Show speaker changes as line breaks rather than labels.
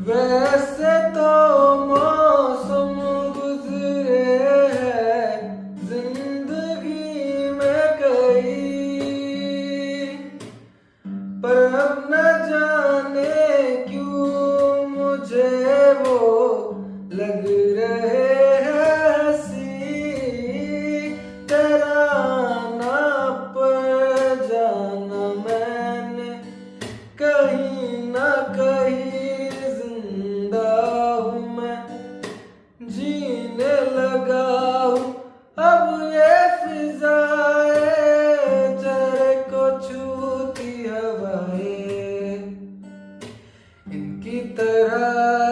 वैसे तो मौसम गुजरे हैं जिंदगी में कई, पर अब न जाने क्यों मुझे वो लग रहे हैं हंसी। तेरा आना पर जाना मैंने कहीं ना कहीं, जिंदा हूँ मैं, जीने लगा हूँ अब ये फिजाएं, चेहरे को छूती हवाएं, इनकी तरह